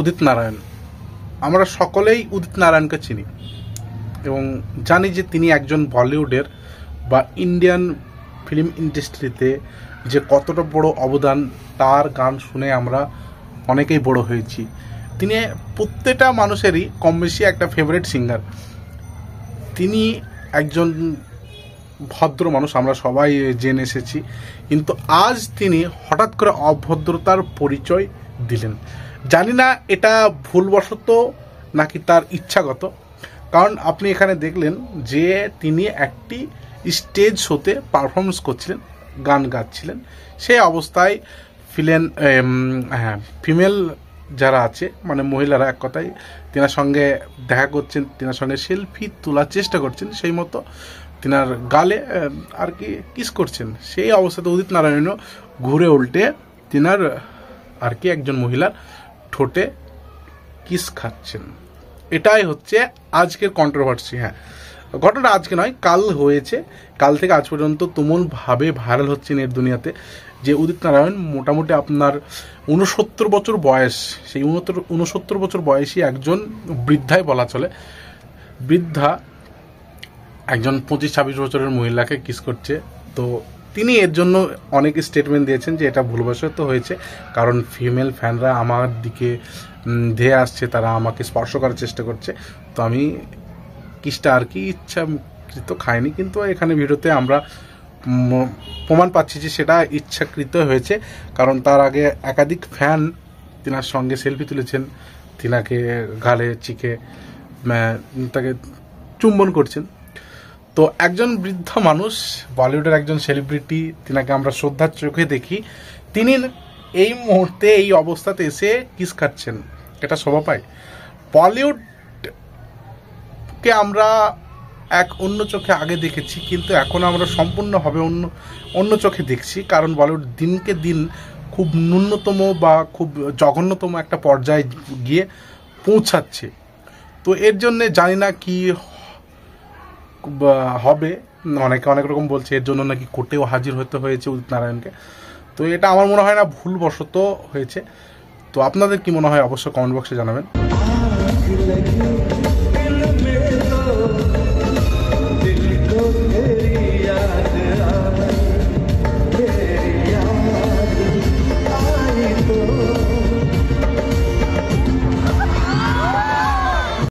উদিত নারায়ণ, আমরা সকলেই উদিত নারায়ণকে চিনি এবং জানি যে তিনি একজন বলিউডের বা ইন্ডিয়ান ফিল্ম ইন্ডাস্ট্রিতে যে কতটা বড় অবদান, তার গান শুনে আমরা অনেকেই বড় হয়েছি। তিনি প্রত্যেকটা মানুষেরই কম বেশি একটা ফেভারিট সিঙ্গার। তিনি একজন ভদ্র মানুষ, আমরা সবাই জেনে এসেছি, কিন্তু আজ তিনি হঠাৎ করে অভদ্রতার পরিচয় দিলেন। জানি না এটা ভুলবশত নাকি তার ইচ্ছাগত, কারণ আপনি এখানে দেখলেন যে তিনি একটি স্টেজ শোতে পারফরমেন্স করছিলেন, গান গাচ্ছিলেন। সেই অবস্থায় ফিমেল যারা আছে, মানে মহিলারা এক কথায় তেনার সঙ্গে দেখা করছেন, তেনার সঙ্গে সেলফি তোলার চেষ্টা করছেন, সেই মতো তেনার গালে আর কি কিস করছেন। সেই অবস্থাতে উদিত নারায়ণও ঘুরে উল্টে তেনার আর কি একজন মহিলার ঠোঁটে কিস খাচ্ছেন। এটাই হচ্ছে আজকের কন্ট্রোভার্সি। হ্যাঁ, ঘটনা আজকে নয়, কাল হয়েছে। কাল থেকে আজ পর্যন্ত তুমুলভাবে ভাইরাল হচ্ছে নেট দুনিয়াতে যে উদিত নারায়ণ মোটামুটি আপনার 69 বছর বয়স, সেই 69 বছর বয়সী একজন বৃদ্ধাই বলা চলে। বৃদ্ধা একজন 25-26 বছরের মহিলাকে কিস করছে। তো তিনি এর জন্য অনেক স্টেটমেন্ট দিয়েছেন যে এটা ভুলবশত হয়েছে, কারণ ফিমেল ফ্যানরা আমার দিকে ধেয়ে আসছে, তারা আমাকে স্পর্শ করার চেষ্টা করছে, তো আমি কিসটা আর কি ইচ্ছাকৃত খাইনি। কিন্তু এখানে ভিডিওতে আমরা প্রমাণ পাচ্ছি যে সেটা ইচ্ছাকৃত হয়েছে, কারণ তার আগে একাধিক ফ্যান তিনার সঙ্গে সেলফি তুলেছেন, তিনাকে গালে চিকে তাকে চুম্বন করছেন। তো একজন বৃদ্ধ মানুষ, বলিউডের একজন সেলিব্রিটি, তিনাকে আমরা শ্রদ্ধার চোখে দেখি, তিনি এই মুহূর্তে এই অবস্থাতে এসে কিস খাচ্ছেন, এটা শোভা পায়? বলিউডকে আমরা এক অন্য চোখে আগে দেখেছি, কিন্তু এখন আমরা সম্পূর্ণভাবে অন্য চোখে দেখছি, কারণ বলিউড দিনকে দিন খুব ন্যূনতম বা খুব জঘন্যতম একটা পর্যায়ে গিয়ে পৌঁছাচ্ছে। তো এর জন্যে জানি না কি হবে, অনেকে অনেক রকম বলছে এর জন্য নাকি কোর্টেও হাজির হতে হয়েছে উদিত নারায়ণকে। তো এটা আমার মনে হয় না ভুলবশত হয়েছে। তো আপনাদের কি মনে হয় অবশ্যই কমেন্ট বক্সে জানাবেন।